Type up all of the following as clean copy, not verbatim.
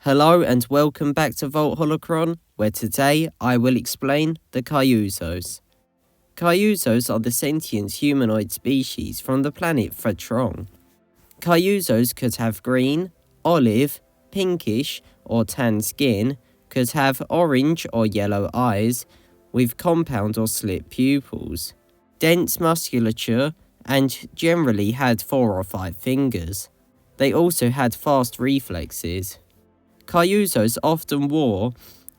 Hello and welcome back to Vault Holocron, where today I will explain the Kyuzos. Kyuzos are the sentient humanoid species from the planet Fatron. Kyuzos could have green, olive, pinkish or tan skin, could have orange or yellow eyes, with compound or slit pupils, dense musculature, and generally had 4 or 5 fingers. They also had fast reflexes. Kyuzos often wore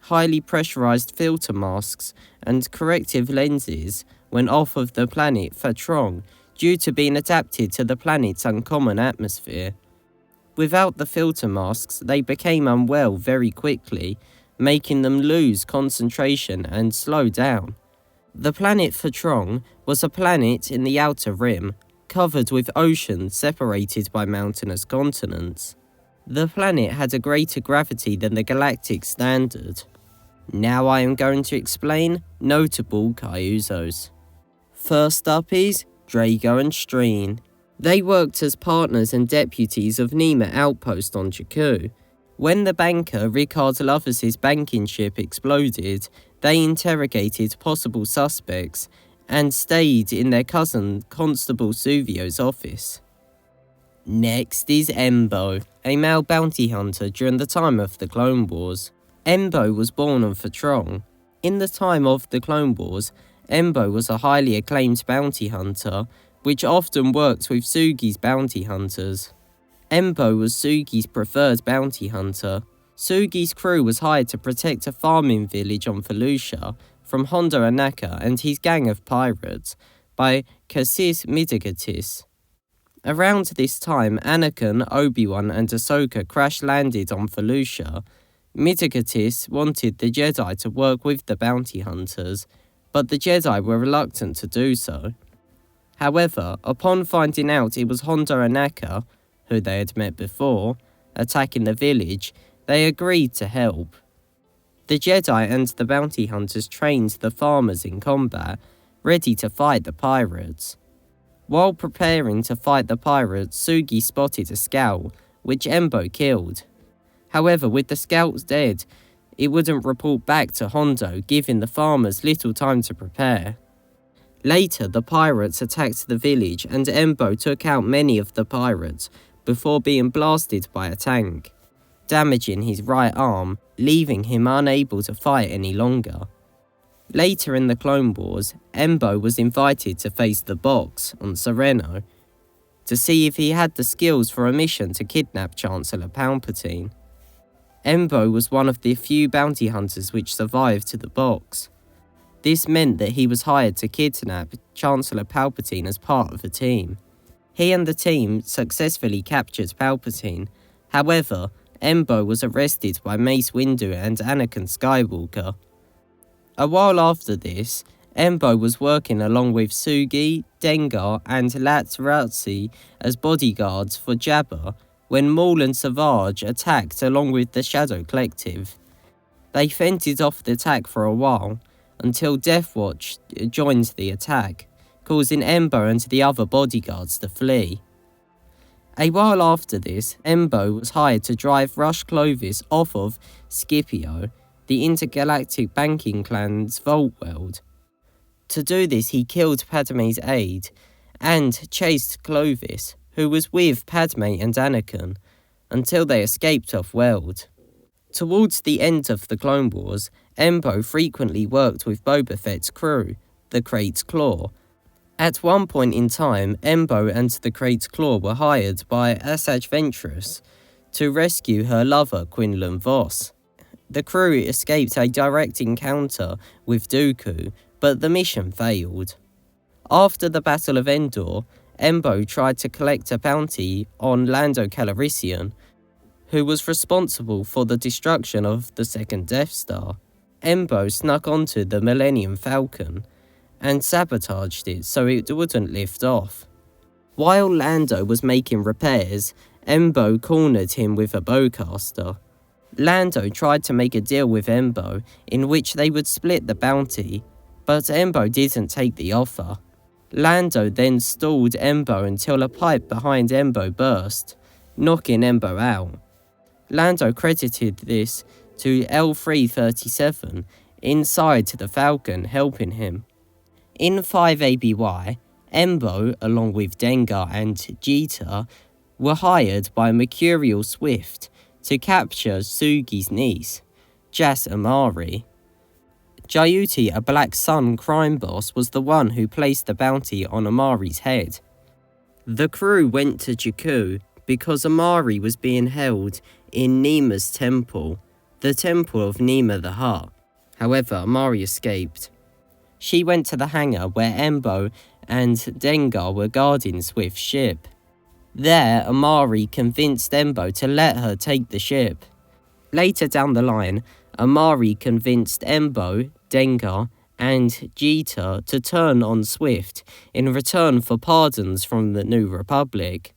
highly pressurized filter masks and corrective lenses when off of the planet Fatron due to being adapted to the planet's uncommon atmosphere. Without the filter masks, they became unwell very quickly, making them lose concentration and slow down. The planet Fatron was a planet in the outer rim, covered with oceans separated by mountainous continents. The planet had a greater gravity than the galactic standard. Now I am going to explain notable Kyuzos. First up is Drago and Streen. They worked as partners and deputies of Niessa outpost on Jakku. When the banker Ricard Lovers's banking ship exploded, they interrogated possible suspects and stayed in their cousin Constable Zuvio's office. Next is Embo, a male bounty hunter during the time of the Clone Wars. Embo was born on Fatron. In the time of the Clone Wars, Embo was a highly acclaimed bounty hunter, which often worked with Sugi's bounty hunters. Embo was Sugi's preferred bounty hunter. Sugi's crew was hired to protect a farming village on Felucia from Hondo Anaka and his gang of pirates by Casis Mitigatis. Around this time, Anakin, Obi-Wan and Ahsoka crash-landed on Felucia. Mitigatis wanted the Jedi to work with the bounty hunters, but the Jedi were reluctant to do so. However, upon finding out it was Hondo Anaka, who they had met before, attacking the village, they agreed to help. The Jedi and the bounty hunters trained the farmers in combat, ready to fight the pirates. While preparing to fight the pirates, Sugi spotted a scout, which Embo killed. However, with the scouts dead, it wouldn't report back to Hondo, giving the farmers little time to prepare. Later, the pirates attacked the village and Embo took out many of the pirates before being blasted by a tank, damaging his right arm, leaving him unable to fight any longer. Later in the Clone Wars, Embo was invited to face the Box on Sereno to see if he had the skills for a mission to kidnap Chancellor Palpatine. Embo was one of the few bounty hunters which survived to the Box. This meant that he was hired to kidnap Chancellor Palpatine as part of a team. He and the team successfully captured Palpatine. However, Embo was arrested by Mace Windu and Anakin Skywalker. A while after this, Embo was working along with Sugi, Dengar and Lat Razzi as bodyguards for Jabba when Maul and Savage attacked along with the Shadow Collective. They fended off the attack for a while, until Death Watch joined the attack, causing Embo and the other bodyguards to flee. A while after this, Embo was hired to drive Rush Clovis off of Scipio, the intergalactic banking clan's vault world. To do this, he killed Padme's aide and chased Clovis, who was with Padme and Anakin, until they escaped off-world. Towards the end of the Clone Wars, Embo frequently worked with Boba Fett's crew, the Crate's Claw. At one point in time, Embo and the Crate's Claw were hired by Asajj Ventress to rescue her lover Quinlan Vos. The crew escaped a direct encounter with Dooku, but the mission failed. After the Battle of Endor, Embo tried to collect a bounty on Lando Calrissian, who was responsible for the destruction of the second Death Star. Embo snuck onto the Millennium Falcon and sabotaged it so it wouldn't lift off. While Lando was making repairs, Embo cornered him with a bowcaster. Lando tried to make a deal with Embo in which they would split the bounty, but Embo didn't take the offer. Lando then stalled Embo until a pipe behind Embo burst, knocking Embo out. Lando credited this to L337 inside the Falcon helping him. In 5 ABY, Embo, along with Dengar and Jita, were hired by Mercurial Swift to capture Sugi's niece, Jas Amari. Jayuti, a Black Sun crime boss, was the one who placed the bounty on Amari's head. The crew went to Jakku because Amari was being held in Nima's temple, the temple of Nima the Hutt. However, Amari escaped. She went to the hangar where Embo and Dengar were guarding Swift's ship. There, Amari convinced Embo to let her take the ship. Later down the line, Amari convinced Embo, Dengar, and Jita to turn on Swift in return for pardons from the New Republic.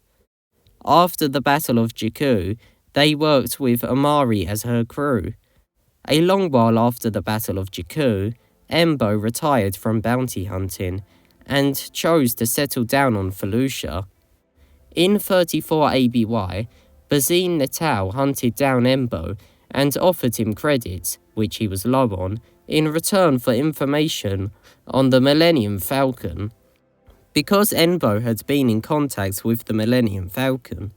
After the Battle of Jakku, they worked with Amari as her crew. A long while after the Battle of Jakku, Embo retired from bounty hunting and chose to settle down on Felucia. In 34 ABY, Bazine Natal hunted down Embo and offered him credits, which he was low on, in return for information on the Millennium Falcon. Because Embo had been in contact with the Millennium Falcon,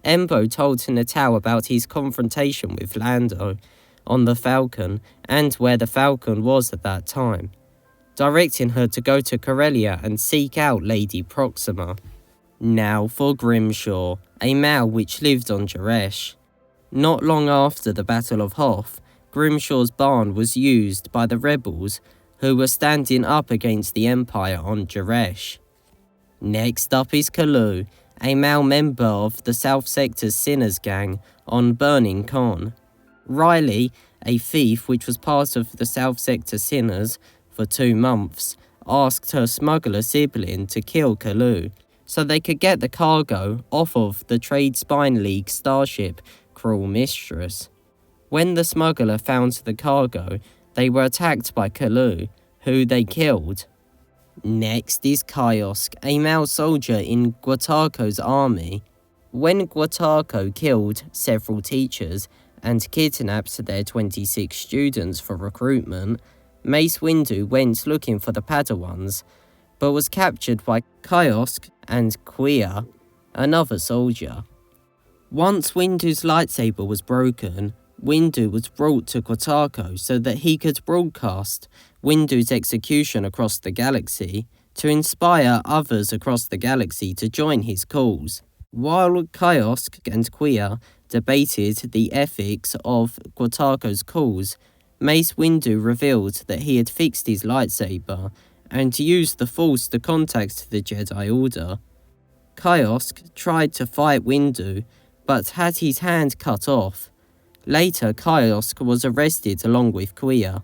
Embo told Natal about his confrontation with Lando on the Falcon and where the Falcon was at that time, directing her to go to Corellia and seek out Lady Proxima. Now for Grimshaw, a Mau which lived on Jaresh. Not long after the Battle of Hoth, Grimshaw's barn was used by the rebels who were standing up against the Empire on Jaresh. Next up is Kalu, a Mau member of the South Sector's Sinners gang on Burning Con. Riley, a thief which was part of the South Sector Sinners for 2 months, asked her smuggler sibling to kill Kalu so they could get the cargo off of the Trade Spine League starship Cruel Mistress. When the smuggler found the cargo, they were attacked by Kalu, who they killed. Next is Kiosk, a Mau soldier in Guataco's army. When Guataco killed several teachers and kidnapped their 26 students for recruitment, Mace Windu went looking for the Padawans, but was captured by Kiosk and Quia, another soldier. Once Windu's lightsaber was broken, Windu was brought to Guataco so that he could broadcast Windu's execution across the galaxy to inspire others across the galaxy to join his cause. While Kiosk and Quia debated the ethics of Guataco's cause, Mace Windu revealed that he had fixed his lightsaber and used the Force to contact the Jedi Order. Kiosk tried to fight Windu, but had his hand cut off. Later, Kiosk was arrested along with Quia.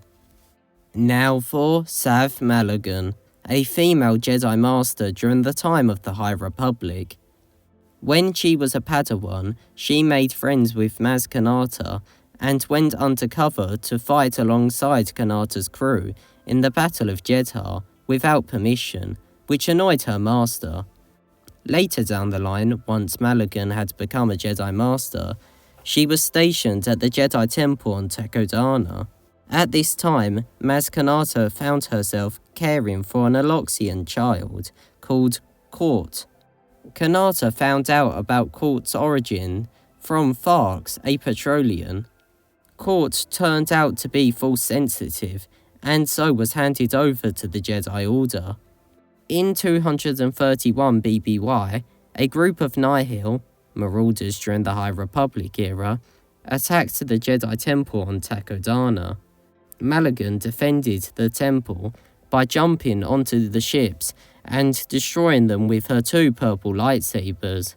Now for Sav-Malagan, a female Jedi Master during the time of the High Republic. When she was a Padawan, she made friends with Maz Kanata and went undercover to fight alongside Kanata's crew in the Battle of Jedha without permission, which annoyed her master. Later down the line, once Malagan had become a Jedi Master, she was stationed at the Jedi Temple on Takodana. At this time, Maz Kanata found herself caring for an Aloxian child called Court. Kanata found out about Court's origin from Farx, a Petrolian. Court turned out to be Force sensitive, and so was handed over to the Jedi Order. In 231 BBY, a group of Nihil, marauders during the High Republic era, attacked the Jedi Temple on Takodana. Malagan defended the temple by jumping onto the ships and destroying them with her 2 purple lightsabers.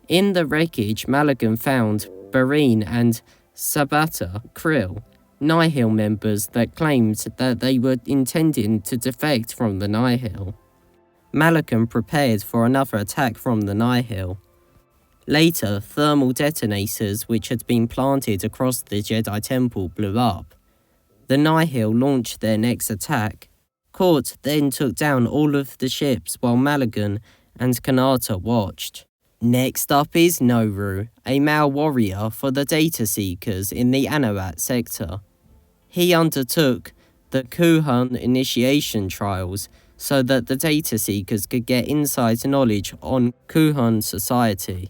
In the wreckage, Malagan found Barine and Sabata Krill, Nihil members that claimed that they were intending to defect from the Nihil. Malagan prepared for another attack from the Nihil. Later, thermal detonators which had been planted across the Jedi Temple blew up. The Nihil launched their next attack. Court then took down all of the ships while Malagan and Kanata watched. Next up is Nauru, a male warrior for the data seekers in the Anahuac sector. He undertook the Kuhan initiation trials so that the data seekers could get inside knowledge on Kuhan society.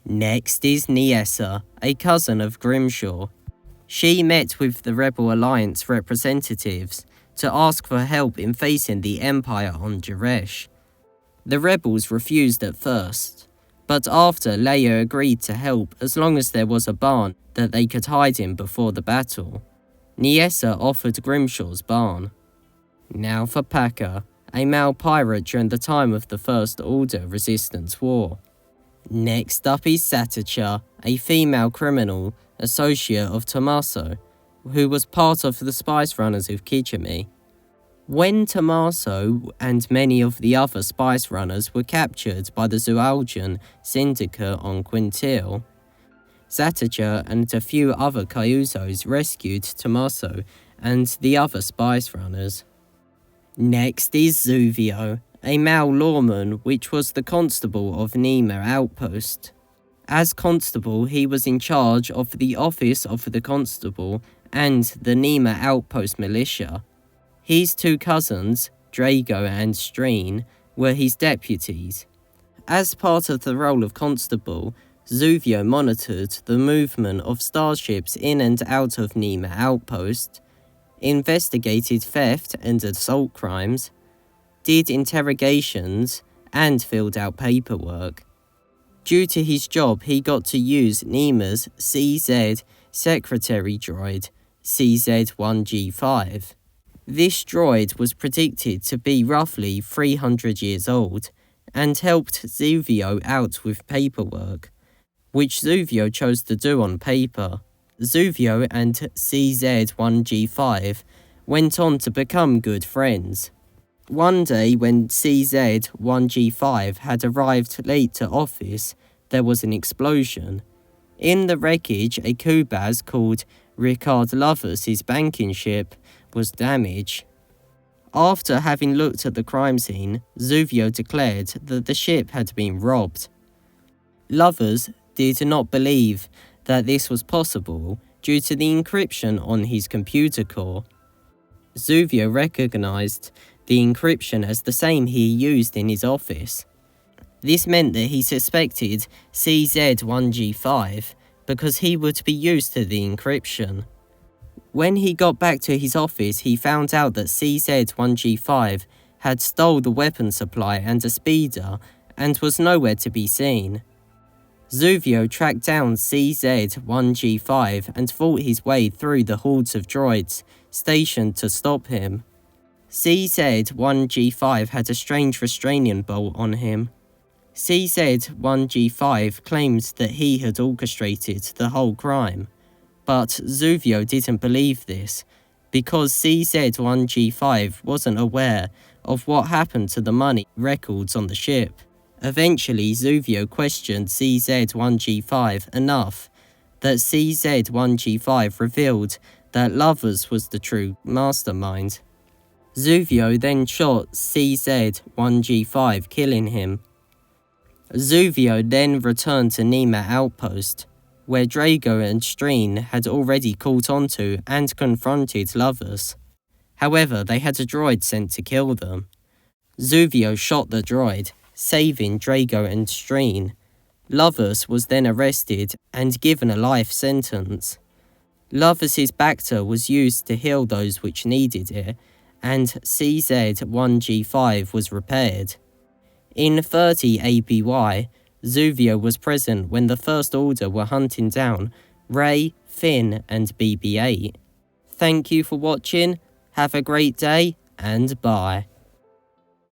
Next is Niessa, a cousin of Grimshaw. She met with the Rebel Alliance representatives to ask for help in facing the Empire on Jaresh. The rebels refused at first, but after Leia agreed to help as long as there was a barn that they could hide in before the battle, Niessa offered Grimshaw's barn. Now for Packer, a male pirate during the time of the First Order Resistance War. Next up is Satucha, a female criminal associate of Tommaso, who was part of the spice runners of Kijimi. When Tommaso and many of the other spice runners were captured by the Zoalgian syndicate on Quintil, Satucha and a few other Kyuzos rescued Tommaso and the other spice runners. Next is Zuvio, a male lawman which was the constable of Niessa outpost. As constable, he was in charge of the office of the constable and the Niessa outpost militia. His two cousins, Drago and Streen, were his deputies. As part of the role of constable, Zuvio monitored the movement of starships in and out of Niessa outpost, investigated theft and assault crimes, did interrogations, and filled out paperwork. Due to his job, he got to use Niessa's CZ secretary droid, CZ-1G5. This droid was predicted to be roughly 300 years old and helped Zuvio out with paperwork, which Zuvio chose to do on paper. Zuvio and CZ-1G5 went on to become good friends. One day when CZ-1G5 had arrived late to office, there was an explosion. In the wreckage, a Kubaz called Ricard Lovers' banking ship was damaged. After having looked at the crime scene, Zuvio declared that the ship had been robbed. Lovers did not believe that this was possible due to the encryption on his computer core. Zuvio recognized the encryption as the same he used in his office. This meant that he suspected CZ-1G5 because he would be used to the encryption. When he got back to his office, he found out that CZ-1G5 had stole the weapon supply and a speeder and was nowhere to be seen. Zuvio tracked down CZ-1G5 and fought his way through the hordes of droids stationed to stop him. CZ-1G5 had a strange restraining bolt on him. CZ-1G5 claimed that he had orchestrated the whole crime, but Zuvio didn't believe this, because CZ-1G5 wasn't aware of what happened to the money records on the ship. Eventually, Zuvio questioned CZ-1G5 enough that CZ-1G5 revealed that Lovers was the true mastermind. Zuvio then shot CZ-1G5, killing him. Zuvio then returned to Niessa outpost, where Drago and Streen had already caught onto and confronted Lovers. However, they had a droid sent to kill them. Zuvio shot the droid, saving Drago and Streen. Lovers was then arrested and given a life sentence. Lovers' Bacta was used to heal those which needed it, and CZ-1G5 was repaired. In 30 APY, Zuvio was present when the First Order were hunting down Rey, Finn, and BB-8. Thank you for watching, have a great day, and bye.